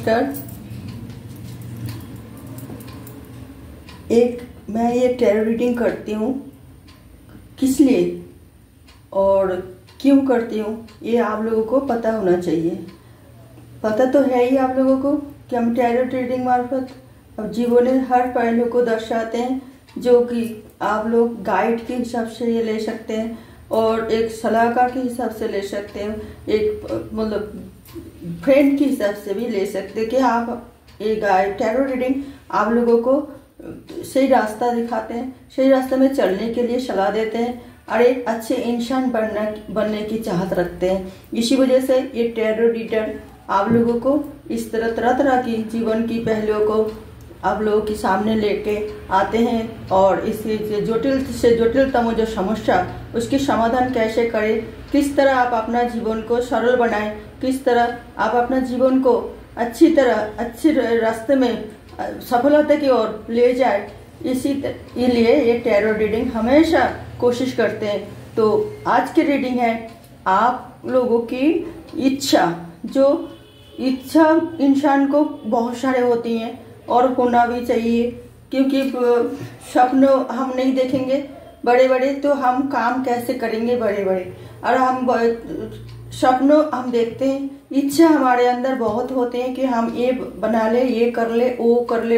नमस्कार। मैं ये टैरो रीडिंग करती हूँ, किस लिए और क्यों करती हूँ ये आप लोगों को पता होना चाहिए। पता तो है ही आप लोगों को कि हम टैरो रीडिंग मार्फत अब जीवन में हर पहलू को दर्शाते हैं, जो कि आप लोग गाइड के हिसाब से ये ले सकते हैं और एक सलाहकार के हिसाब से ले सकते हैं, एक मतलब फ्रेंड के हिसाब से भी ले सकते हैं कि आप ये गाइड टैरो रीडिंग आप लोगों को सही रास्ता दिखाते हैं, सही रास्ते में चलने के लिए सलाह देते हैं और एक अच्छे इंसान बनने की चाहत रखते हैं। इसी वजह से ये टैरो रीडर आप लोगों को इस तरह तरह की जीवन की पहलुओं को आप लोगों के सामने लेके आते हैं और इससे जटिल से जटिलतम जो समस्या उसकी समाधान कैसे करें, किस तरह आप अपना जीवन को सरल बनाएं, किस तरह आप अपना जीवन को अच्छे रास्ते में सफलता की ओर ले जाए, इसीलिए ये टैरो रीडिंग हमेशा कोशिश करते हैं। तो आज की रीडिंग है आप लोगों की इच्छा, जो इच्छा इंसान को बहुत सारे होती हैं और होना भी चाहिए, क्योंकि स्वप्न हम नहीं देखेंगे बड़े बड़े तो हम काम कैसे करेंगे बड़े बड़े, और हम स्वप्न हम देखते हैं, इच्छा हमारे अंदर बहुत होते हैं कि हम ये बना ले, ये कर ले, वो कर ले,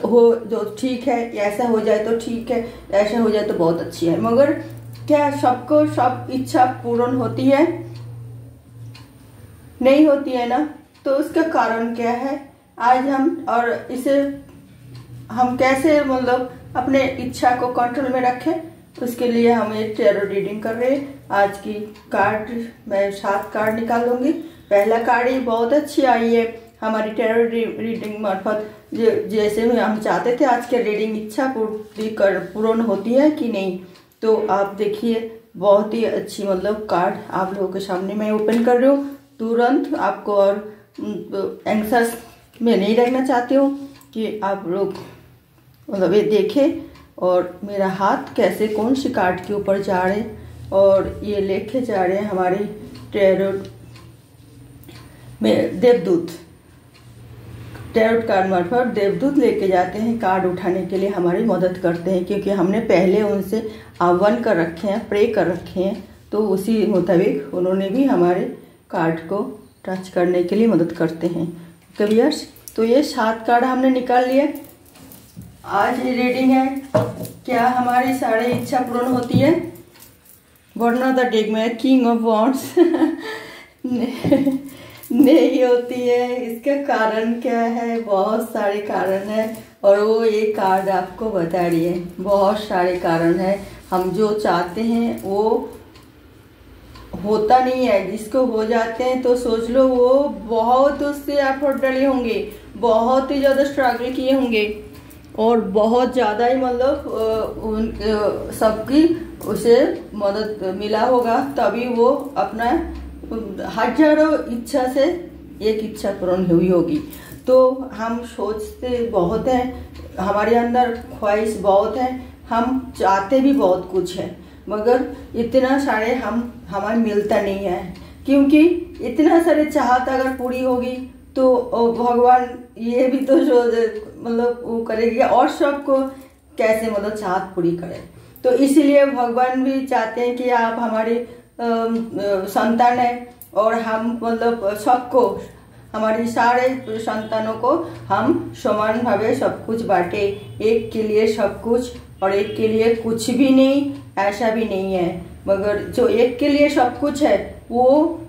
हो जो ठीक है, ऐसा हो जाए तो ठीक है, ऐसा हो जाए तो बहुत अच्छी है। मगर क्या सबको सब इच्छा पूर्ण होती है? नहीं होती है ना। तो उसका कारण क्या है आज हम, और इसे हम कैसे मतलब अपने इच्छा को कंट्रोल में रखें, उसके लिए हम एक टैरो रीडिंग कर रहे हैं। आज की कार्ड मैं 7 कार्ड निकालूंगी। पहला कार्ड ही बहुत अच्छी आई है हमारी टैरो रीडिंग मार्फत, जैसे हम चाहते थे आज के रीडिंग इच्छा पूर्ण होती है कि नहीं। तो आप देखिए बहुत ही अच्छी मतलब कार्ड आप लोगों के सामने मैं ओपन कर रही हूँ। तुरंत आपको और एंग्जाइटी में नहीं रहना चाहती हूँ कि आप लोग मतलब ये देखें और मेरा हाथ कैसे कौन सी कार्ड के ऊपर जा रहे और ये लेके जा रहे हैं हमारे टैरो में देवदूत। टैरो कार्ड मार्फत देवदूत लेके जाते हैं, कार्ड उठाने के लिए हमारी मदद करते हैं, क्योंकि हमने पहले उनसे आह्वान कर रखे हैं, प्रे कर रखे हैं, तो उसी मुताबिक उन्होंने भी हमारे कार्ड को टच करने के लिए मदद करते हैं। कवियर्स, तो ये 7 कार्ड हमने निकाल लिए। आज ये रीडिंग है, क्या हमारी सारी इच्छा पूर्ण होती है? वरना द डेक में किंग ऑफ वॉन्ड्स नहीं होती है। इसका कारण क्या है? बहुत सारे कारण है और वो ये कार्ड आपको बता रही है। बहुत सारे कारण है, हम जो चाहते हैं वो होता नहीं है, जिसको हो जाते हैं तो सोच लो वो बहुत उससे एफर्ट डले होंगे, बहुत ही ज़्यादा स्ट्रगल किए होंगे और बहुत ज़्यादा ही मतलब सबकी उसे मदद मिला होगा, तभी वो अपना हजारों इच्छा से एक इच्छा पूर्ण हुई होगी। तो हम सोचते बहुत हैं, हमारे अंदर ख्वाहिश बहुत है, हम चाहते भी बहुत कुछ है, मगर इतना सारे हमें मिलता नहीं है, क्योंकि इतना सारे चाहत अगर पूरी होगी तो भगवान ये भी तो जो मतलब वो करेगी और सबको कैसे मतलब चाहत पूरी करे। तो इसीलिए भगवान भी चाहते हैं कि आप हमारी संतान है और हम मतलब सबको, हमारी सारे संतानों को हम समान भावे सब कुछ बांटे, एक के लिए सब कुछ और एक के लिए कुछ भी नहीं, ऐसा भी नहीं है। मगर जो एक के लिए सब कुछ है वो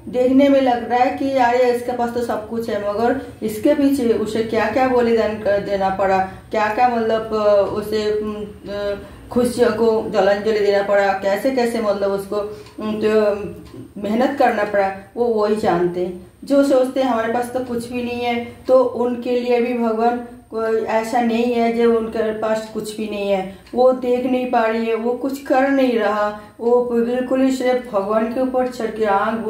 देखने में लग रहा है कि यार इसके पास तो सब कुछ है, मगर इसके पीछे उसे क्या क्या बलिदान कर देना पड़ा, क्या क्या मतलब उसे खुशियों को जलांजलि देना पड़ा, कैसे कैसे मतलब उसको तो मेहनत करना पड़ा, वो वही जानते हैं। जो सोचते हैं हमारे पास तो कुछ भी नहीं है, तो उनके लिए भी भगवान कोई ऐसा नहीं है जो उनके पास कुछ भी नहीं है, वो देख नहीं पा रही है, वो कुछ कर नहीं रहा, वो बिल्कुल ही सिर्फ भगवान के ऊपर चढ़ के आंख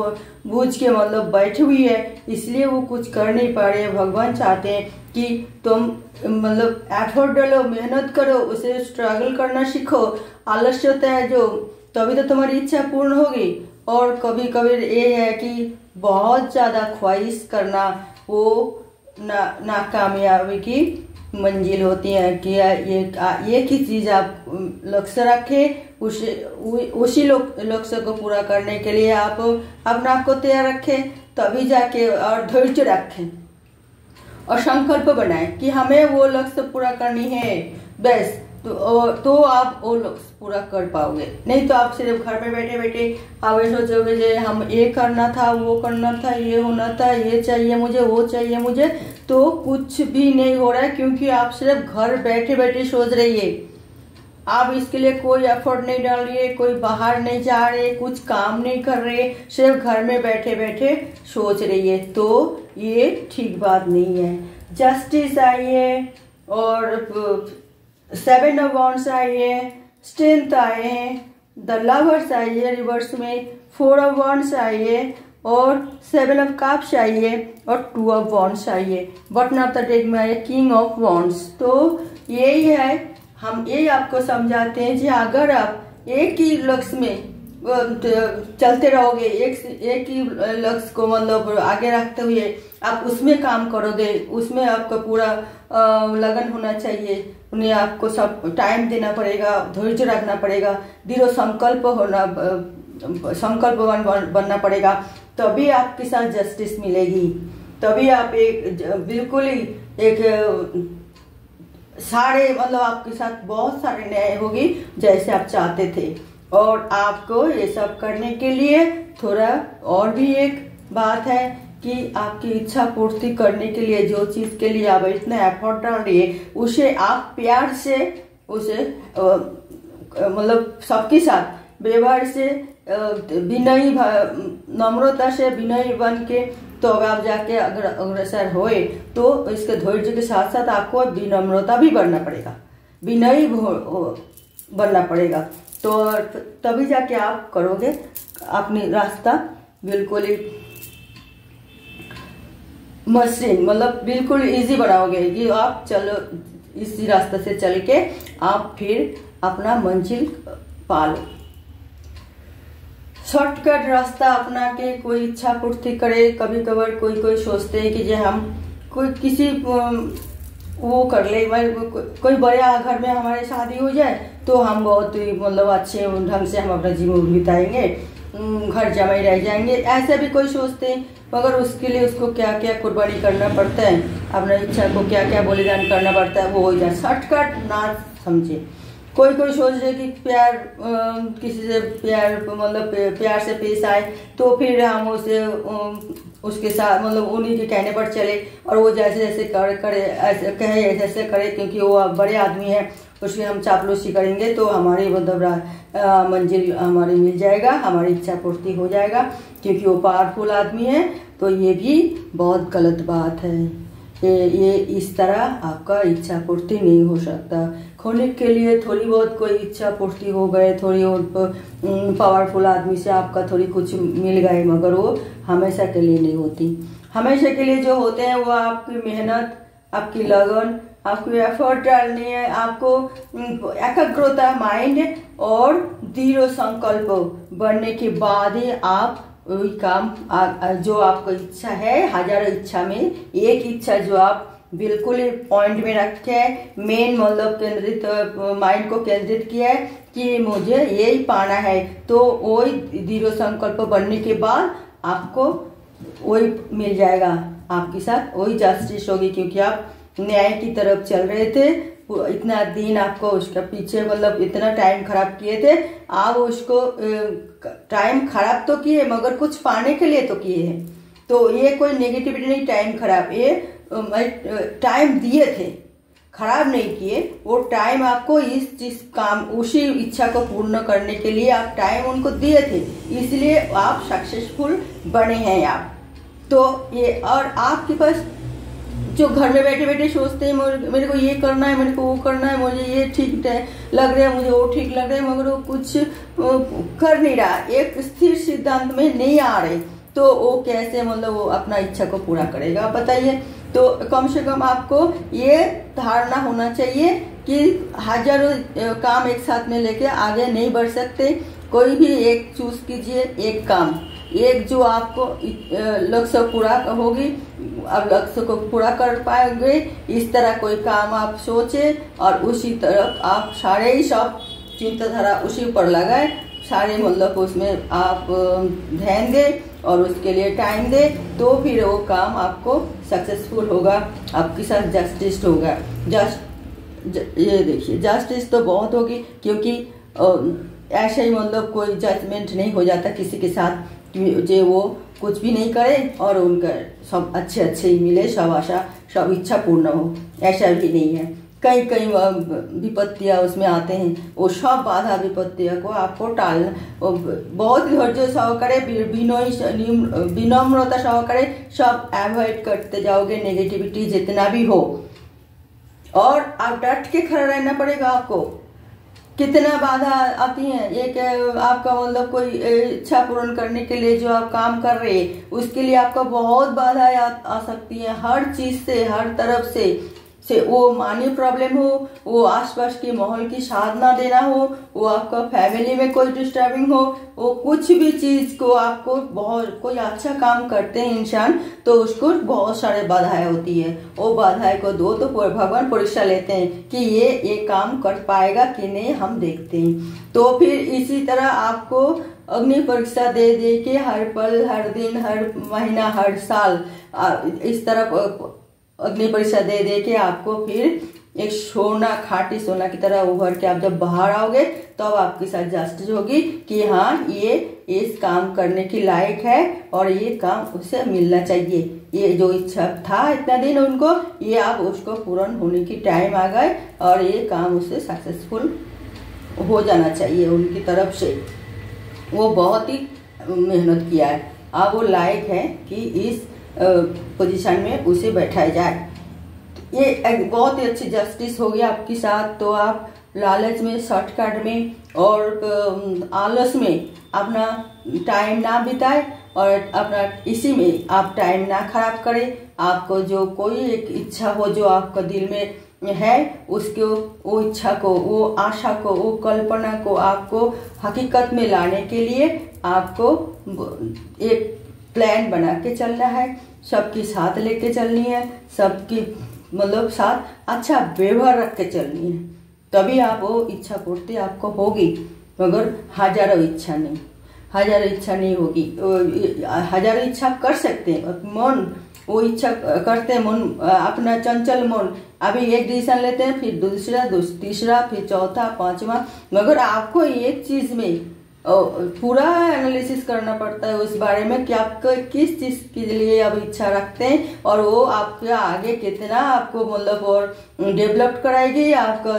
बूझ के मतलब बैठी हुई है, इसलिए वो कुछ कर नहीं पा रही है। भगवान चाहते हैं कि तुम मतलब एफर्ट डालो, मेहनत करो, उसे स्ट्रगल करना सीखो। आलस्य होता है जो, तभी तो तुम्हारी इच्छा पूर्ण होगी। और कभी कभी ये है कि बहुत ज़्यादा ख्वाहिश करना, वो नाकामयाबी की मंजिल होती है। कि ये की चीज आप लक्ष्य रखें, उसी लक्ष्य को पूरा करने के लिए आप अपने आप को तैयार रखें, तभी जाके, और धैर्य रखें और संकल्प बनाएं कि हमें वो लक्ष्य पूरा करनी है बस। तो आप वो लक्ष्य पूरा कर पाओगे। नहीं तो आप सिर्फ घर में बैठे बैठे आप ये सोचोगे कि हम ये करना था, वो करना था, ये होना था, ये चाहिए मुझे, वो चाहिए मुझे, तो कुछ भी नहीं हो रहा है, क्योंकि आप सिर्फ घर बैठे बैठे सोच रही है। आप इसके लिए कोई एफर्ट नहीं डाल रही है, कोई बाहर नहीं जा रहे, कुछ काम नहीं कर रहे, सिर्फ घर में बैठे बैठे सोच रही है, तो ये ठीक बात नहीं है। जस्टिस आई है और 7 ऑफ वॉन्ड्स आई है, स्ट्रेंथ आए हैं, द लवर्स आई है रिवर्स में, 4 ऑफ वॉन्ड्स आई है और 7 ऑफ कप्स आई है और 2 ऑफ वॉन्ड्स आई है। बटन ऑफ द डेक में आई है किंग ऑफ वॉन्ड्स। तो यही है, हम ये आपको समझाते हैं कि अगर आप एक ही लक्ष्य में चलते रहोगे, एक ही लक्ष्य को मतलब आगे रखते हुए आप उसमें काम करोगे, उसमें आपका पूरा लगन होना चाहिए, उन्हें आपको सब टाइम देना पड़ेगा, धैर्य रखना पड़ेगा, दृढ़ संकल्प बनना पड़ेगा, तभी आपके साथ जस्टिस मिलेगी, तभी आप एक बिल्कुल ही एक सारे मतलब आपके साथ बहुत सारे न्याय होगी जैसे आप चाहते थे। और आपको ये सब करने के लिए थोड़ा और भी एक बात है कि आपकी इच्छा पूर्ति करने के लिए जो चीज के लिए आप इतना एफर्ट डाल रही है, उसे आप प्यार से उसे मतलब सबके साथ व्यवहार से विनयी नम्रता से विनयी बन के तो आप जाके अगर अग्रसर होए तो इसके धैर्य के साथ साथ आपको विनम्रता भी बनना पड़ेगा, विनयी बनना पड़ेगा, तो तभी जाके आप करोगे अपनी रास्ता बिल्कुल ही मसृण मतलब बिल्कुल इजी बनाओगे कि आप चलो इसी रास्ते से चल के आप फिर अपना मंजिल पा लो। शॉर्टकट रास्ता अपना के कोई इच्छा पूर्ति करे, कभी कभार कोई सोचते हैं कि जो हम कोई किसी वो कर ले, कोई बड़े घर में हमारी शादी हो जाए तो हम बहुत ही मतलब अच्छे ढंग से हम अपना जीवन बिताएंगे, घर जमाई रह जाएंगे, ऐसे भी कोई सोचते हैं, मगर उसके लिए उसको क्या क्या कुर्बानी करना पड़ता है, अपना इच्छा को क्या क्या बलिदान करना पड़ता है, वो हो जाए। शॉर्टकट ना समझे। कोई सोच रहे कि प्यार किसी से प्यार मतलब प्यार से पेश आए तो फिर हम उसे उसके साथ मतलब उन्हीं के कहने पर चले और वो जैसे जैसे करे ऐसे कहे ऐसे करे, क्योंकि वो बड़े आदमी है, उसकी हम चापलूसी करेंगे तो हमारी मतलब मंजिल हमारी मिल जाएगा, हमारी इच्छा पूर्ति हो जाएगा, क्योंकि वो पावरफुल आदमी है। तो ये भी बहुत गलत बात है। ये इस तरह आपका इच्छा पूर्ति नहीं हो सकता। खोने के लिए थोड़ी बहुत कोई इच्छा पूर्ति हो गए, थोड़ी पावरफुल आदमी से आपका थोड़ी कुछ मिल गए, मगर वो हमेशा के लिए नहीं होती। हमेशा के लिए जो होते हैं वो आपकी मेहनत, आपकी लगन, आपको एफर्ट डालनी है, आपको एकाग्रता माइंड और दृढ़ संकल्प बनने के बाद ही आप वही काम जो आपको इच्छा है, हजारों इच्छा में एक इच्छा जो आप बिल्कुल पॉइंट में रखे है, मेन मतलब केंद्रित माइंड को केंद्रित किया है कि मुझे यही पाना है, तो वही दृढ़ संकल्प बनने के बाद आपको वही मिल जाएगा, आपके साथ वही जस्टिस होगी, क्योंकि आप न्याय की तरफ चल रहे थे। इतना दिन आपको उसका पीछे मतलब इतना टाइम खराब किए थे, आप उसको टाइम खराब तो किए मगर कुछ पाने के लिए तो किए हैं। तो ये कोई नेगेटिविटी नहीं, टाइम खराब, ये टाइम दिए थे, खराब नहीं किए। वो टाइम आपको इस चीज काम उसी इच्छा को पूर्ण करने के लिए आप टाइम उनको दिए थे, इसलिए आप सक्सेसफुल बने हैं आप। तो ये और आपके पास जो घर में बैठे बैठे सोचते हैं मेरे को ये करना है, मेरे को वो करना है, मुझे ये ठीक लग रहा है, मुझे वो ठीक लग रहा है, मगर वो कुछ कर नहीं रहा, एक स्थिर सिद्धांत में नहीं आ रहे, तो वो कैसे मतलब वो अपना इच्छा को पूरा करेगा बताइए। तो कम से कम आपको ये धारणा होना चाहिए कि हजारों काम एक साथ में लेके आगे नहीं बढ़ सकते, कोई भी एक चूज कीजिए, एक काम एक जो आपको लक्ष्य पूरा होगी, अब लक्ष्य को पूरा कर पाएंगे। इस तरह कोई काम आप सोचे और उसी तरफ आप सारे ही सब चिंताधारा उसी पर लगाए, सारे मतलब उसमें आप ध्यान दें और उसके लिए टाइम दें, तो फिर वो काम आपको सक्सेसफुल होगा, आपके साथ जस्टिस होगा। ये देखिए जस्टिस तो बहुत होगी, क्योंकि ऐसे ही मतलब कोई जजमेंट नहीं हो जाता किसी के साथ जो वो कुछ भी नहीं करे और उनका सब अच्छे अच्छे ही मिले, सब आशा सब इच्छा पूर्ण हो, ऐसा भी नहीं है। कई कई विपत्तियाँ उसमें आते हैं, वो सब बाधा विपत्तियों को आपको टालना, बहुत धैर्य सहकारे विनम्रता सहकारे सब अवॉइड करते जाओगे, नेगेटिविटी जितना भी हो। और आप डट के खड़ा रहना पड़ेगा आपको। कितना बाधा आती है, एक आपका मतलब कोई इच्छा पूर्ण करने के लिए जो आप काम कर रहे हैं उसके लिए आपका बहुत बाधा आ सकती है, हर चीज से, हर तरफ से वो मनी प्रॉब्लम हो, वो आसपास के माहौल की साधना देना हो, वो आपका फैमिली में कोई डिस्टर्बिंग हो, वो कुछ भी चीज को आपको बहुत कोई अच्छा काम करते हैं इंसान तो उसको बहुत सारे बाधाएं होती है। वो बाधाएं को दो तो भगवान परीक्षा लेते हैं कि ये काम कर पाएगा कि नहीं, हम देखते हैं। तो फिर इसी तरह आपको अग्नि परीक्षा दे दे के हर पल, हर दिन, हर महीना, हर साल इस तरह अग्नि परीक्षा दे दे के आपको फिर एक सोना, खाटी सोना की तरह उभर के आप जब बाहर आओगे तब तो आपके साथ जस्टिस होगी कि हाँ ये इस काम करने की लायक है और ये काम उसे मिलना चाहिए, ये जो इच्छा था इतना दिन उनको, ये आप उसको पूर्ण होने की टाइम आ गए और ये काम उससे सक्सेसफुल हो जाना चाहिए उनकी तरफ से। वो बहुत ही मेहनत किया है, अब वो लायक है कि इस पोजीशन में उसे बैठाया जाए। ये एक बहुत ही अच्छी जस्टिस होगी आपके साथ। तो आप लालच में, शॉर्टकट में और आलस में अपना टाइम ना बिताए और अपना इसी में आप टाइम ना खराब करें। आपको जो कोई एक इच्छा हो जो आपका दिल में है, उसको, वो इच्छा को, वो आशा को, वो कल्पना को आपको हकीकत में लाने के लिए आपको एक प्लान बना के चलना है, सबकी साथ लेके चलनी है, सबकी मतलब साथ अच्छा व्यवहार रख के चलनी है, तभी आप वो इच्छा पूर्ति आपको होगी। मगर हजारों इच्छा नहीं होगी। हजारों इच्छा कर सकते हैं, मन वो इच्छा करते हैं, मन अपना चंचल मन अभी एक डिसीजन लेते हैं, फिर दूसरा, तीसरा, फिर चौथा, पांचवा, मगर आपको एक चीज में पूरा एनालिसिस करना पड़ता है उस बारे में कि आपको किस चीज के लिए अब इच्छा रखते हैं और वो आपके आगे कितना आपको मतलब और डेवलप कराएगी, आपका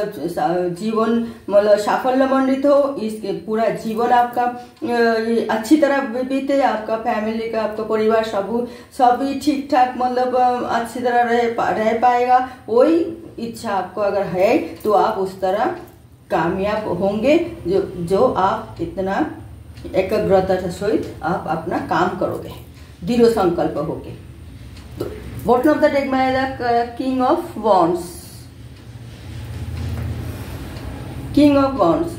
जीवन मतलब साफल्यमंडित हो, इसके पूरा जीवन आपका अच्छी तरह बीते, आपका फैमिली का, आपका परिवार सभी ठीक ठाक मतलब अच्छी तरह रह पाएगा। वही इच्छा आपको अगर है तो आप उस तरह कामयाब होंगे जो आप इतना एकाग्रता के सहित आप अपना काम करोगे, दृढ़ संकल्प होगे। तो बॉटम ऑफ द डेक में आएगा king of wands. King of wands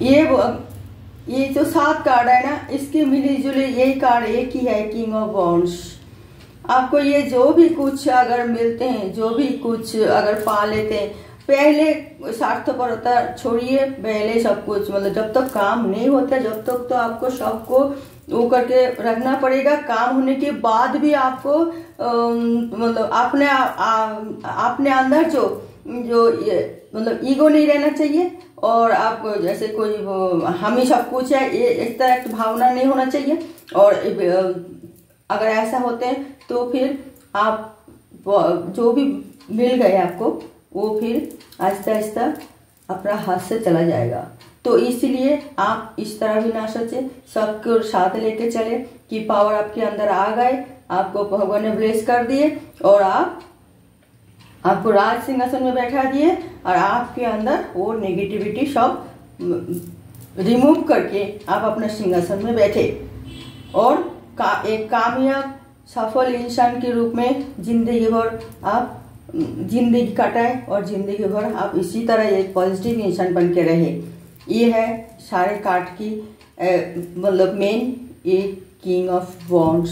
ये जो 7 कार्ड है ना, इसके मिली जुली यही कार्ड एक ही है, किंग ऑफ वॉन्ड्स। आपको ये जो भी कुछ अगर मिलते हैं, जो भी कुछ अगर पा लेते हैं, पहले स्वार्थपरता छोड़िए, पहले सब कुछ मतलब जब तक काम नहीं होता जब तक तो आपको सबको वो करके रखना पड़ेगा। काम होने के बाद भी आपको मतलब अपने अंदर जो ये मतलब ईगो नहीं रहना चाहिए और आपको जैसे कोई हम ही सब कुछ है ये इस तरह की भावना नहीं होना चाहिए। और अगर ऐसा होते हैं तो फिर आप जो भी मिल गए आपको वो फिर आहिस्ता आहिस्ता अपना हाथ से चला जाएगा। तो इसलिए आप इस तरह भी ना सोचे, सबको साथ लेके चले कि पावर आपके अंदर आ गए, आपको भगवान ने ब्लेस कर दिए और आपको राज सिंहासन में बैठा दिए और आपके अंदर वो नेगेटिविटी सब रिमूव करके आप अपने सिंहासन में बैठे और एक कामयाब सफल इंसान के रूप में जिंदगी भर आप जिंदगी काटाए और जिंदगी भर आप इसी तरह एक पॉजिटिव इंसान बन के रहे। ये है सारे कार्ड की मतलब main a king of wands.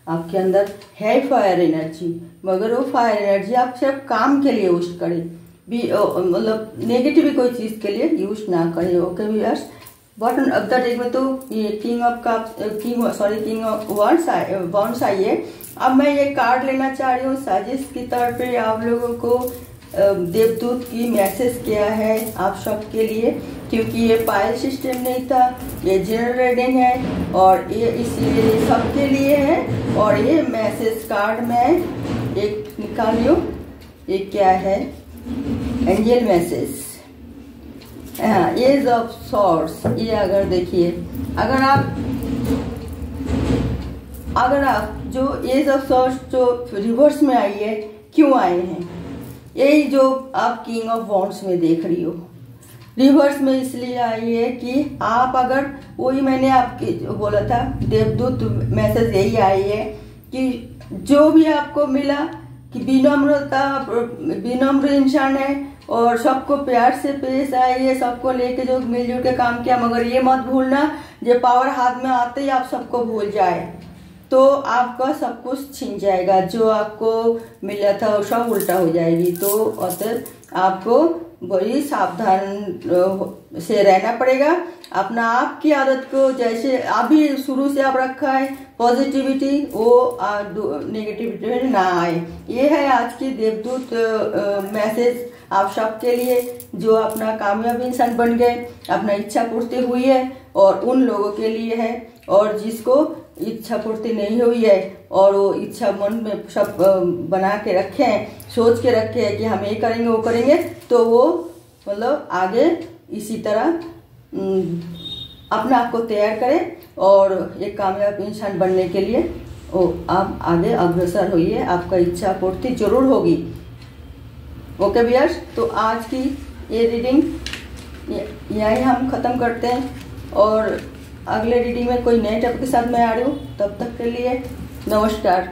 आपके अंदर है फायर एनर्जी, मगर वो फायर एनर्जी आप सिर्फ काम के लिए यूज करें, भी मतलब नेगेटिव कोई चीज़ के लिए यूज ना करें। Okay viewers, bottom of the deck में तो ये किंग ऑफ वॉन्ड्स आई है। अब मैं ये कार्ड लेना चाह रही हूँ साजिश की तौर पे आप लोगों को देवदूत की मैसेज क्या है आप सबके लिए, क्योंकि ये पायल सिस्टम नहीं था, ये जनरल रीडिंग है और ये इसलिए सबके लिए है। और ये मैसेज कार्ड मैं एक निकालियो, ये क्या है, एंजल मैसेज, हाँ, एज ऑफ सॉर्ड्स। ये अगर देखिए, अगर आप जो एज ऑफ सॉर्ड्स जो रिवर्स में आई है, क्यों आए हैं, यही जो आप किंग ऑफ वॉन्ड्स में देख रही हो, रिवर्स में इसलिए आई है कि आप अगर, वही मैंने आपके बोला था देवदूत मैसेज यही आई है कि जो भी आपको मिला कि विनम्र इंसान है और सबको प्यार से पेश आइए, सबको लेके जो मिलजुल के काम किया, मगर ये मत भूलना जो पावर हाथ में आते ही आप सबको भूल जाए तो आपका सब कुछ छीन जाएगा, जो आपको मिला था वो सब उल्टा हो जाएगी। तो अतः आपको बड़ी सावधान से रहना पड़ेगा। अपना आप की आदत को जैसे अभी शुरू से आप रखा है पॉजिटिविटी, वो नेगेटिविटी ना आए। ये है आज की देवदूत मैसेज आप सबके लिए जो अपना कामयाब इंसान बन गए, अपना इच्छा पूर्ति हुई है, और उन लोगों के लिए है और जिसको इच्छा पूर्ति नहीं हुई है और वो इच्छा मन में सब बना के रखे हैं, सोच के रखे हैं कि हम ये करेंगे वो करेंगे, तो वो मतलब आगे इसी तरह अपने आप को तैयार करें और एक कामयाब इंसान बनने के लिए वो आप आगे अग्रसर होइए, आपका इच्छा पूर्ति जरूर होगी। ओके व्यूअर्स, तो आज की ये रीडिंग यहीं हम ख़त्म करते हैं और अगले रीडिंग में कोई नए टॉपिक के साथ मैं आ रही हूँ। तब तक के लिए नमस्कार।